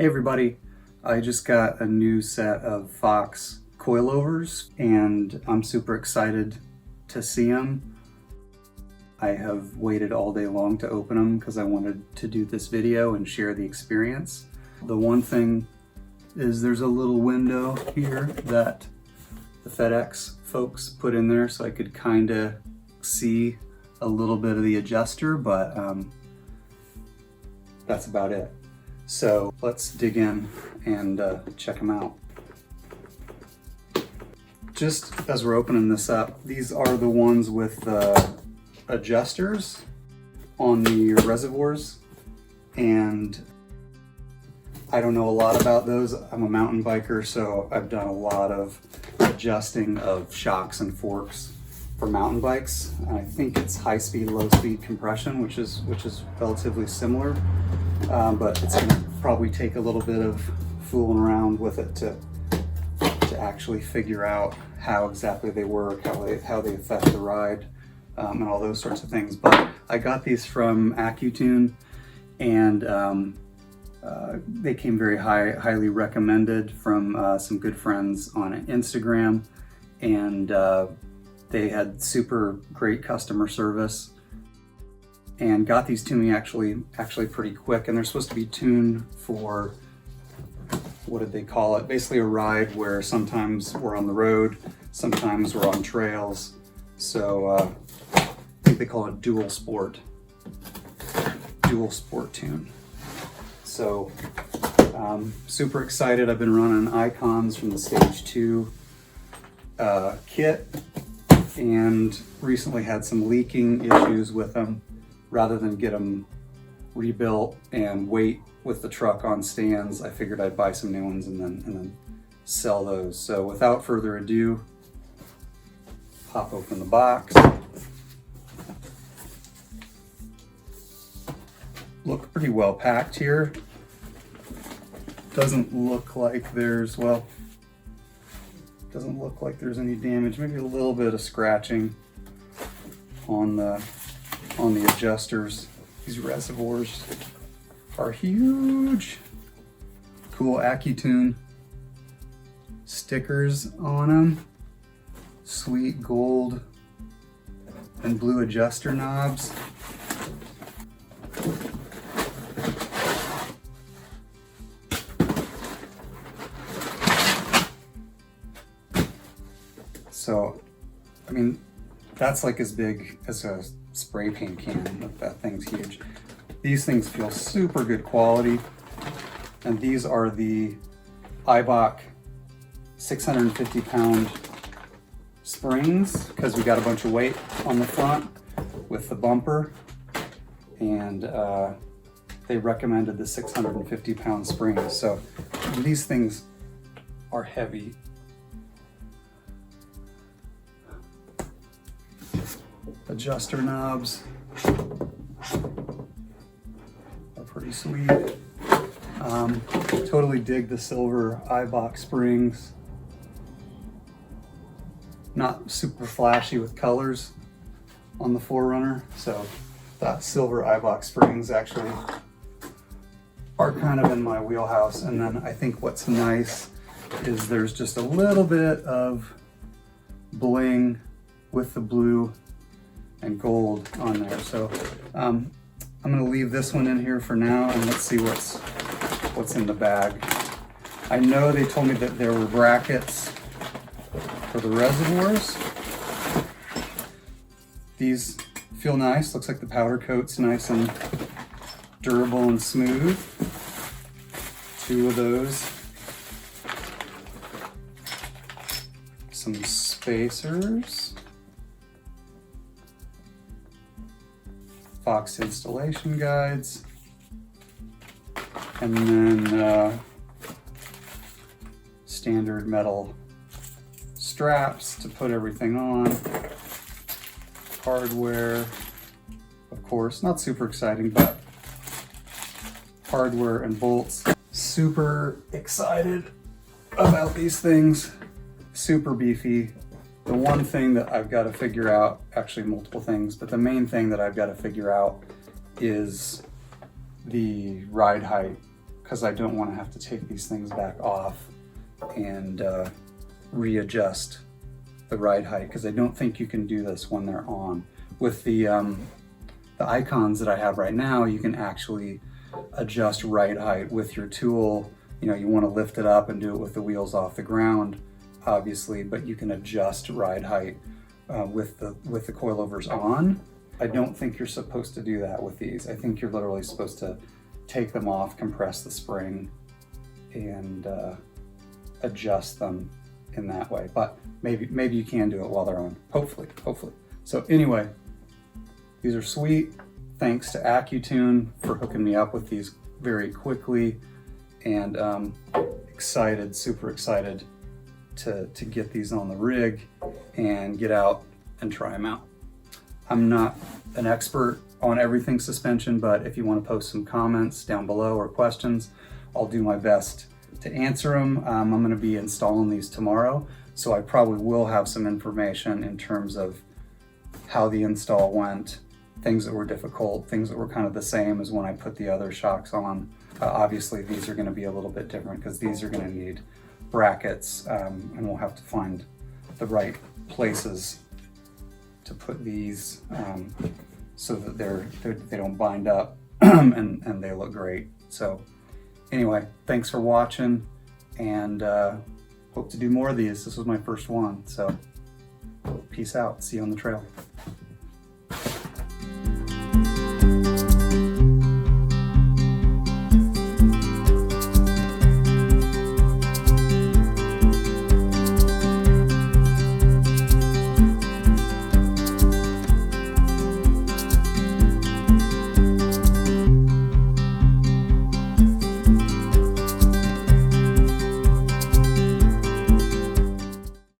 Hey everybody, I just got a new set of Fox coilovers and I'm super excited to see them. I have waited all day long to open them because I wanted to do this video and share the experience. The one thing is there's a little window here that the FedEx folks put in there so I could kind of see a little bit of the adjuster, but that's about it. So let's dig in and check them out. Just as we're opening this up, these are the ones with the adjusters on the reservoirs, and I don't know a lot about those. I'm a mountain biker, so I've done a lot of adjusting of shocks and forks for mountain bikes. And I think it's high speed, low speed compression, which is relatively similar. But it's going to probably take a little bit of fooling around with it to actually figure out how exactly they work, how they affect the ride, and all those sorts of things. But I got these from Accutune, and they came very highly recommended from some good friends on Instagram, and they had super great customer service. And got these to me actually pretty quick, and they're supposed to be tuned for, what did they call it? Basically a ride where sometimes we're on the road, sometimes we're on trails. So I think they call it dual sport tune. So super excited. I've been running icons from the Stage 2 kit, and recently had some leaking issues with them. Rather than get them rebuilt and wait with the truck on stands, I figured I'd buy some new ones and then sell those. So without further ado, pop open the box. Look pretty well packed here. Doesn't look like there's any damage. Maybe a little bit of scratching on the adjusters. These reservoirs are huge. Cool Accutune stickers on them. Sweet gold and blue adjuster knobs. So, I mean, that's like as big as a spray paint can. That thing's huge. These things feel super good quality, and these are the Eibach 650-pound springs because we got a bunch of weight on the front with the bumper, and they recommended the 650-pound springs. So these things are heavy. Adjuster knobs are pretty sweet. Totally dig the silver Eibach springs. Not super flashy with colors on the 4Runner, so that silver Eibach springs actually are kind of in my wheelhouse. And then I think what's nice is there's just a little bit of bling with the blue and gold on there. So I'm gonna leave this one in here for now, and let's see what's in the bag. I know they told me that there were brackets for the reservoirs. These feel nice. Looks like the powder coat's nice and durable and smooth. 2 of those. Some spacers. Fox installation guides, and then standard metal straps to put everything on. Hardware, of course, not super exciting, but hardware and bolts. Super excited about these things. Super beefy. The one thing that I've got to figure out, actually multiple things, but the main thing that I've got to figure out is the ride height, because I don't want to have to take these things back off and readjust the ride height, because I don't think you can do this when they're on. With the icons that I have right now, you can actually adjust ride height with your tool. You know, you want to lift it up and do it with the wheels off the ground, obviously, but you can adjust ride height with the coilovers on. I don't think you're supposed to do that with these. I think you're literally supposed to take them off, compress the spring, and adjust them in that way. But maybe you can do it while they're on. Hopefully. So anyway, these are sweet. Thanks to Accutune for hooking me up with these very quickly, and excited, super excited to get these on the rig and get out and try them out. I'm not an expert on everything suspension, but if you want to post some comments down below or questions, I'll do my best to answer them. I'm going to be installing these tomorrow, so I probably will have some information in terms of how the install went, things that were difficult, things that were kind of the same as when I put the other shocks on. Obviously, these are going to be a little bit different because these are going to need brackets, and we'll have to find the right places to put these so that they don't bind up and they look great. So anyway, thanks for watching, and hope to do more of these. This was my first one, so peace out. See you on the trail.